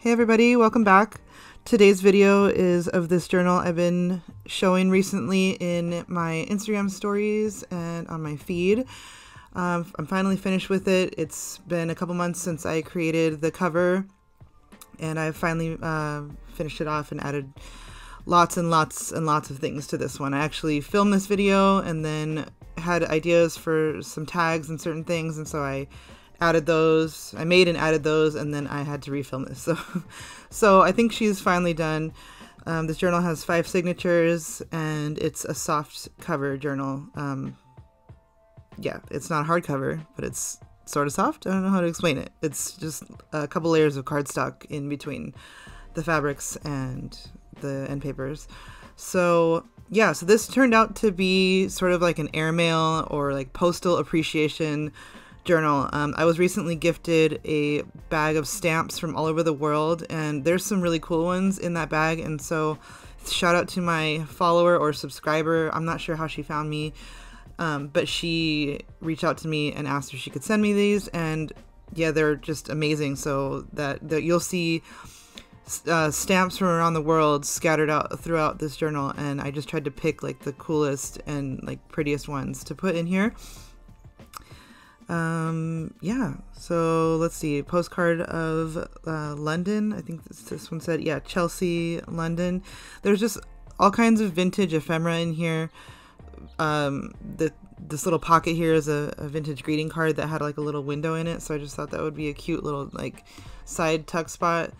Hey everybody, welcome back. Today's video is of this journal I've been showing recently in my Instagram stories and on my feed. I'm finally finished with it. It's been a couple months since I created the cover, and I finally finished it off and added lots and lots and lots of things to this one. I actually filmed this video and then had ideas for some tags and certain things, and so I added those. I made and added those, and then I had to refilm this. So I think she's finally done. This journal has 5 signatures, and it's a soft cover journal. Yeah, it's not hardcover, but it's sort of soft. I don't know how to explain it. It's just a couple layers of cardstock in between the fabrics and the end papers. So yeah, so this turned out to be sort of like an airmail or like postal appreciation journal. I was recently gifted a bag of stamps from all over the world, and there's some really cool ones in that bag, and so shout out to my follower or subscriber. I'm not sure how she found me, but she reached out to me and asked if she could send me these, and yeah, they're just amazing. So that you'll see stamps from around the world scattered out throughout this journal, and I just tried to pick like the coolest and like prettiest ones to put in here. Yeah, so let's see, postcard of London. I think this one said, yeah, Chelsea, London. There's just all kinds of vintage ephemera in here. This little pocket here is a vintage greeting card that had like a little window in it, so I just thought that would be a cute little like side tuck spot.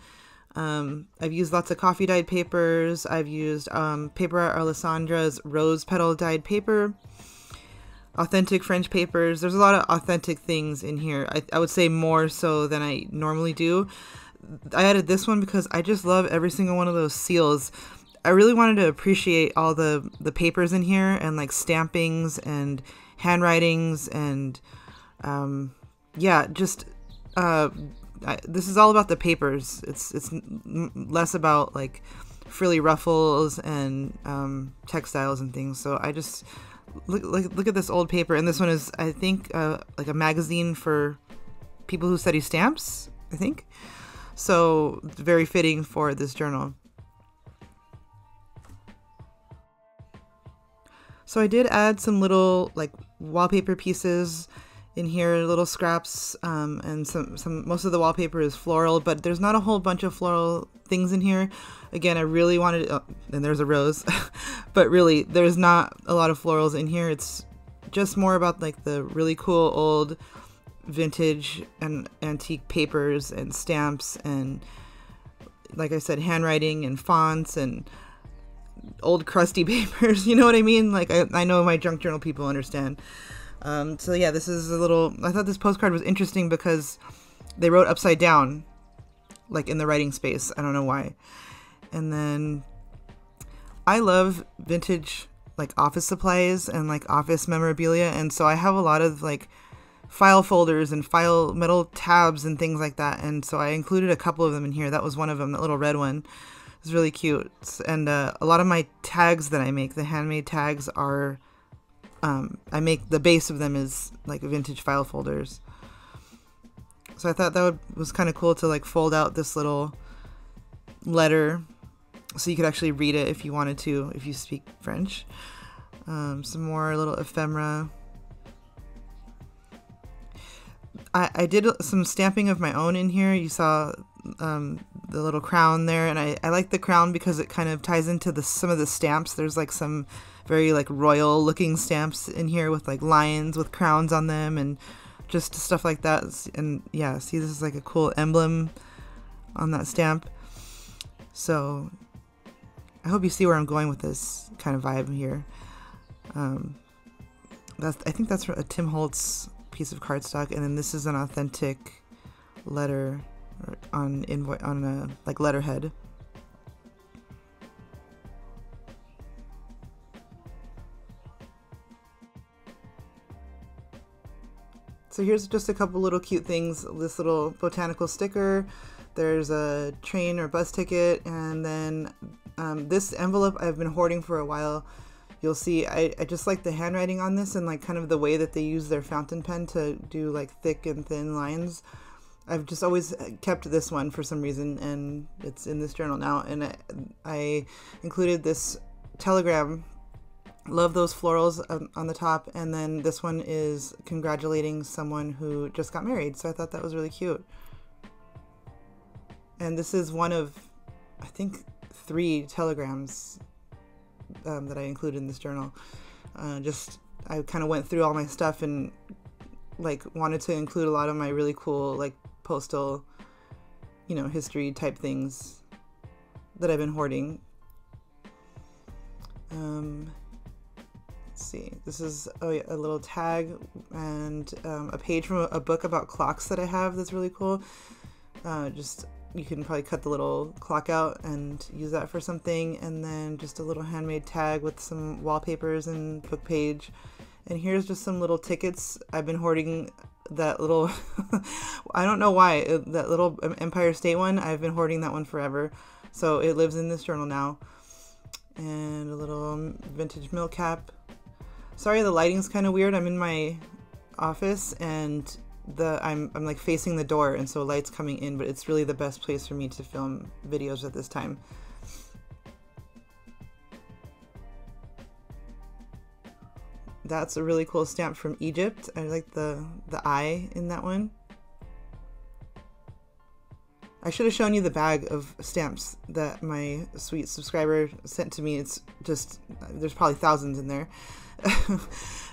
I've used lots of coffee dyed papers. I've used Paper Art Alessandra's rose petal dyed paper, authentic French papers. There's a lot of authentic things in here. I would say more so than I normally do. I added this one because I just love every single one of those seals. I really wanted to appreciate all the papers in here, and like stampings and handwritings, and yeah, just this is all about the papers. It's less about like frilly ruffles and textiles and things. So I just look at this old paper, and this one is, I think, like a magazine for people who study stamps, I think. So very fitting for this journal. So I did add some little like wallpaper pieces in here, little scraps, and some most of the wallpaper is floral, but there's not a whole bunch of floral things in here. Again, I really wanted, and there's a rose, but really there's not a lot of florals in here. It's just more about like the really cool old vintage and antique papers and stamps, and like I said, handwriting and fonts and old crusty papers. You know what I mean? Like I know my junk journal people understand. So yeah, this is a little, I thought this postcard was interesting because they wrote upside down, like in the writing space. I don't know why. And then I love vintage like office supplies and like office memorabilia, and so I have a lot of like file folders and file metal tabs and things like that, and so I included a couple of them in here. That was one of them, that little red one. It's really cute. And a lot of my tags that I make, the handmade tags, are I make the base of them is like vintage file folders. So I thought that was kind of cool to like fold out this little letter so you could actually read it if you wanted to, if you speak French. Some more little ephemera. I did some stamping of my own in here. You saw the little crown there, and I like the crown because it kind of ties into some of the stamps. There's like some very like royal looking stamps in here with like lions with crowns on them and just stuff like that. And yeah, see, this is like a cool emblem on that stamp. So I hope you see where I'm going with this kind of vibe here. I think that's a Tim Holtz piece of cardstock, and then this is an authentic letter on a like letterhead. So here's just a couple little cute things. This little botanical sticker. There's a train or bus ticket, and then this envelope I've been hoarding for a while. You'll see I just like the handwriting on this, and like kind of the way that they use their fountain pen to do like thick and thin lines. I've just always kept this one for some reason, and it's in this journal now. And I included this telegram. Love those florals on the top. And then this one is congratulating someone who just got married. So I thought that was really cute. And this is one of, I think, 3 telegrams that I included in this journal. I kind of went through all my stuff and like wanted to include a lot of my really cool like postal, you know, history type things that I've been hoarding. Let's see, this is a little tag and a page from a book about clocks that I have that's really cool. You can probably cut the little clock out and use that for something. And then just a little handmade tag with some wallpapers and book page. And here's just some little tickets. I've been hoarding that little, I don't know why, that little Empire State one. I've been hoarding that one forever. So it lives in this journal now. And a little vintage milk cap. Sorry, the lighting's kind of weird. I'm in my office and I'm like facing the door, and so light's coming in, but it's really the best place for me to film videos at this time. That's a really cool stamp from Egypt. I like the eye in that one. I should have shown you the bag of stamps that my sweet subscriber sent to me. It's just, there's probably thousands in there.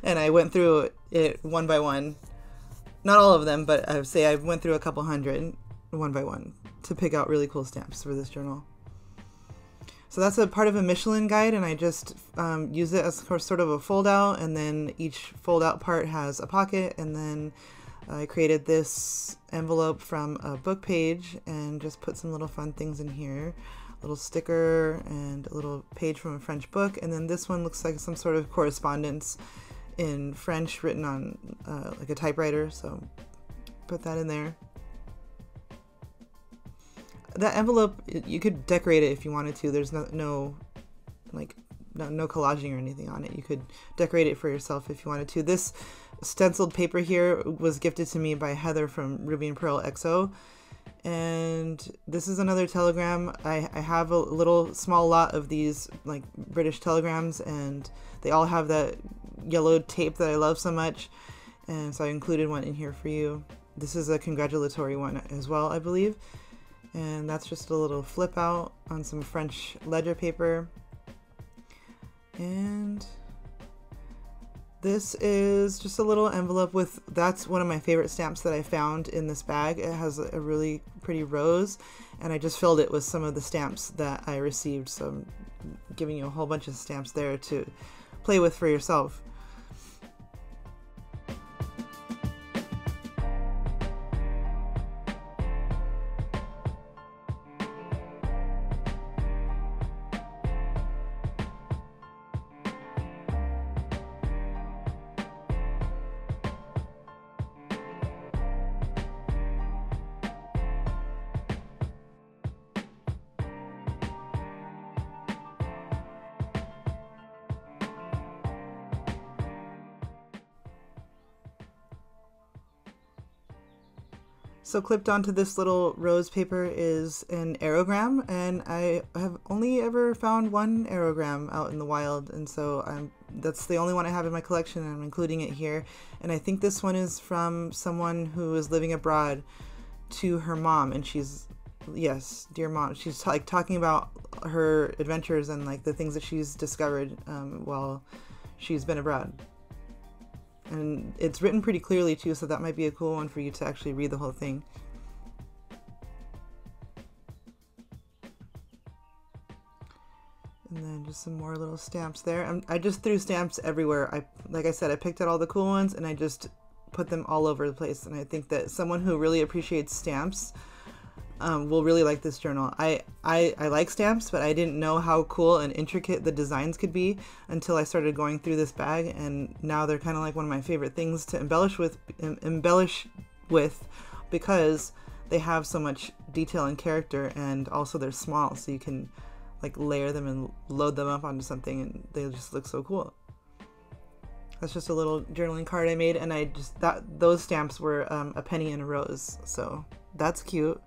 And I went through it one by one. Not all of them, but I would say I went through a couple hundred one by one to pick out really cool stamps for this journal. So that's a part of a Michelin guide, and I just use it as sort of a fold out, and then each fold out part has a pocket, and then I created this envelope from a book page and just put some little fun things in here. A little sticker and a little page from a French book, and then this one looks like some sort of correspondence in French written on like a typewriter, so put that in there. That envelope, you could decorate it if you wanted to. There's no collaging or anything on it. You could decorate it for yourself if you wanted to. This stenciled paper here was gifted to me by Heather from Ruby and Pearl XO. And this is another telegram. I have a little small lot of these like British telegrams, and they all have that yellowed tape that I love so much, and so I included one in here for you. This is a congratulatory one as well, I believe, and that's just a little flip out on some French ledger paper. And this is just a little envelope with, that's one of my favorite stamps that I found in this bag. It has a really pretty rose, and I just filled it with some of the stamps that I received, so I'm giving you a whole bunch of stamps there to play with for yourself. So clipped onto this little rose paper is an aerogram, and I have only ever found one aerogram out in the wild, and so that's the only one I have in my collection, and I'm including it here. And I think this one is from someone who is living abroad to her mom, and she's, yes, dear mom, she's like talking about her adventures and like the things that she's discovered while she's been abroad. And it's written pretty clearly too, so that might be a cool one for you to actually read the whole thing. And then just some more little stamps there. I just threw stamps everywhere. Like I said, I picked out all the cool ones and I just put them all over the place. And I think that someone who really appreciates stamps will really like this journal. I like stamps, but I didn't know how cool and intricate the designs could be until I started going through this bag, and now they're kind of like one of my favorite things to embellish with because they have so much detail and character, and also they're small, so you can like layer them and load them up onto something, and they just look so cool. That's just a little journaling card I made, and those stamps were a penny and a rose, so That's cute.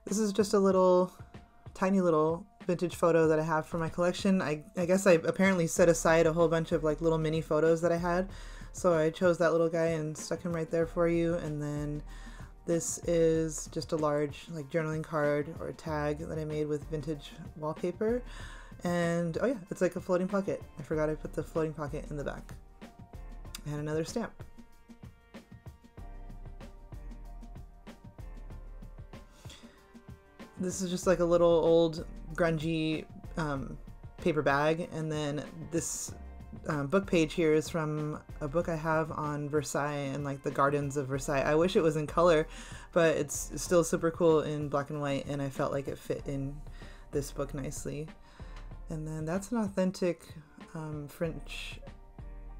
This is just a little, tiny little vintage photo that I have for my collection. I guess I apparently set aside a whole bunch of like little mini photos that I had. So I chose that little guy and stuck him right there for you. And then this is just a large like journaling card or a tag that I made with vintage wallpaper. And oh yeah, it's like a floating pocket. I forgot I put the floating pocket in the back. And another stamp. This is just like a little old grungy paper bag, and then this book page here is from a book I have on Versailles and like the gardens of Versailles. I wish it was in color, but it's still super cool in black and white, and I felt like it fit in this book nicely. And then that's an authentic French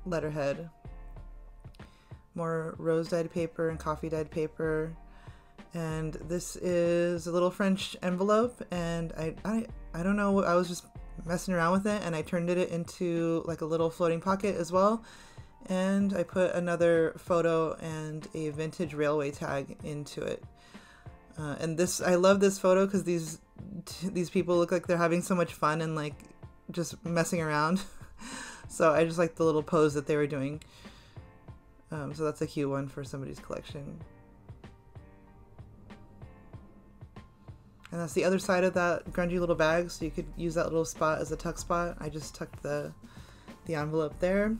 letterhead. More rose dyed paper and coffee dyed paper. And this is a little French envelope, and I don't know, I was just messing around with it and I turned it into like a little floating pocket as well. And I put another photo and a vintage railway tag into it. And this, I love this photo because these people look like they're having so much fun and like just messing around. So I just like the little pose that they were doing. So that's a cute one for somebody's collection. And that's the other side of that grungy little bag, so you could use that little spot as a tuck spot. I just tucked the envelope there.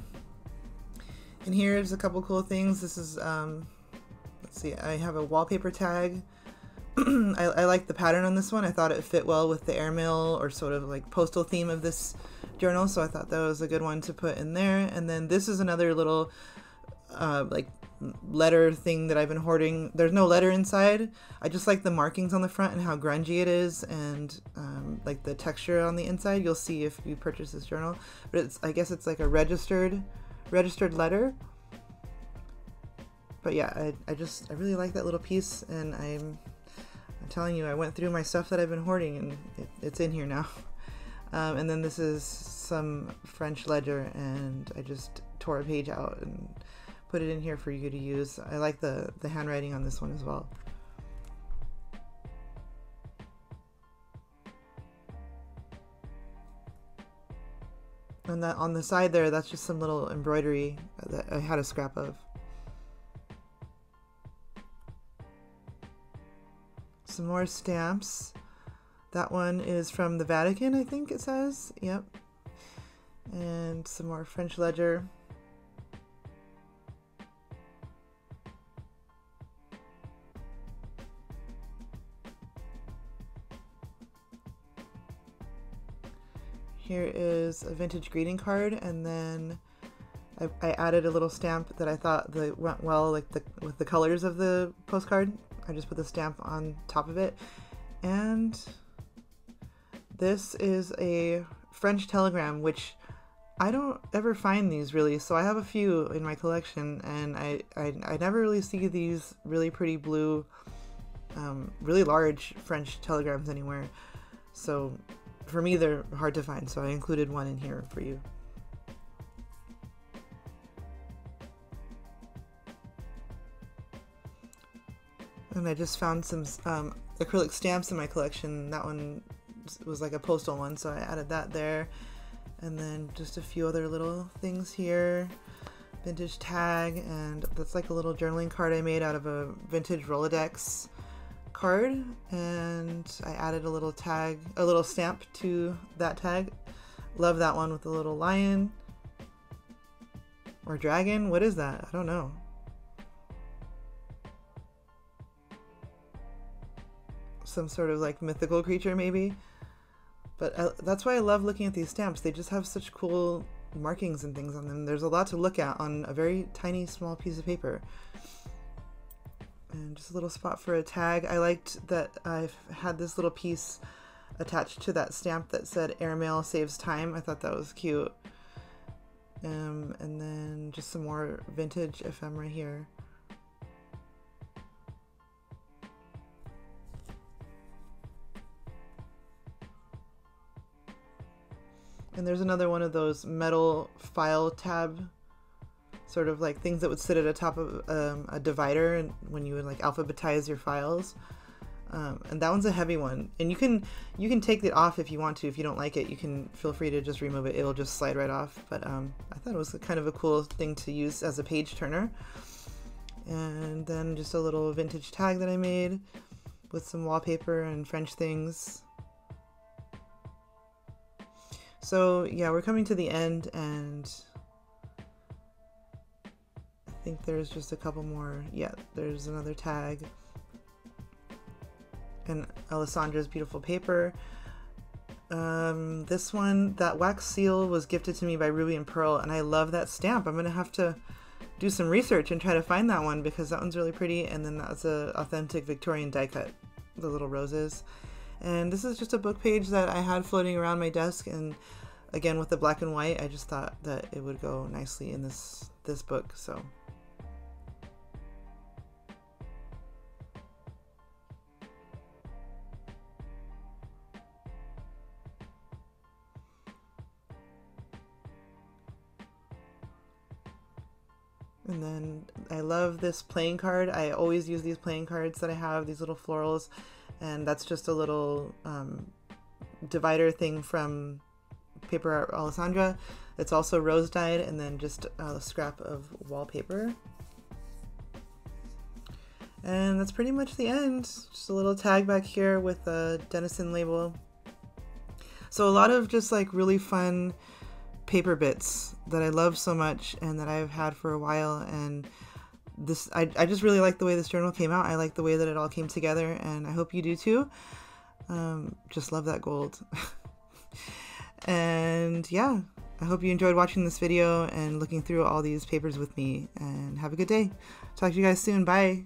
And here's a couple cool things. This is, let's see, I have a wallpaper tag. I like the pattern on this one. I thought it fit well with the airmail or sort of like postal theme of this journal, so I thought that was a good one to put in there. And then this is another little like letter thing that I've been hoarding. There's no letter inside. I just like the markings on the front and how grungy it is, and like the texture on the inside. You'll see if you purchase this journal, but it's, I guess it's like a registered letter. But yeah, I really like that little piece, and I'm telling you, I went through my stuff that I've been hoarding, and it's in here now. And then this is some French ledger, and I just tore a page out and put it in here for you to use. I like the handwriting on this one as well. And that on the side there, that's just some little embroidery that I had a scrap of. Some more stamps. That one is from the Vatican, I think it says. Yep. And some more French ledger. Here is a vintage greeting card, and then I added a little stamp that I thought that went well like with the colors of the postcard. I just put the stamp on top of it. And this is a French telegram, which I don't ever find these really, so I have a few in my collection, and I never really see these really pretty blue, really large French telegrams anywhere. So for me, they're hard to find, so I included one in here for you. And I just found some acrylic stamps in my collection. That one was like a postal one, so I added that there. And then just a few other little things here. Vintage tag, and that's like a little journaling card I made out of a vintage Rolodex card, and I added a little tag, a little stamp to that tag. Love that one with the little lion or dragon. What is that? I don't know. some sort of like mythical creature maybe. But that's why I love looking at these stamps. They just have such cool markings and things on them. There's a lot to look at on a very tiny, small piece of paper. And just a little spot for a tag. I liked that I've had this little piece attached to that stamp that said airmail saves time. I thought that was cute. And then just some more vintage ephemera here. And there's another one of those metal file tab, sort of like things that would sit at the top of a divider, and when you would like alphabetize your files. And that one's a heavy one, and you can take it off if you want to. If you don't like it, you can feel free to just remove it. It'll just slide right off. But I thought it was kind of a cool thing to use as a page turner. And then just a little vintage tag that I made with some wallpaper and French things. So yeah, we're coming to the end, and I think there's just a couple more. Yeah, there's another tag. And Alessandra's beautiful paper. This one, that wax seal was gifted to me by Ruby and Pearl, and I love that stamp. I'm gonna have to do some research and try to find that one because that one's really pretty. And then that's a authentic Victorian die cut, the little roses. And this is just a book page that I had floating around my desk, and again with the black and white, I just thought that it would go nicely in this book. So and then I love this playing card. I always use these playing cards that I have, these little florals, and that's just a little divider thing from Paper Art Alessandra. It's also rose dyed, and then just a scrap of wallpaper. And that's pretty much the end. Just a little tag back here with a Denison label. So a lot of just like really fun paper bits that I love so much and that I've had for a while. And this, I just really like the way this journal came out. I like the way that it all came together, and I hope you do too. Just love that gold. And yeah, I hope you enjoyed watching this video and looking through all these papers with me, and have a good day. Talk to you guys soon. Bye.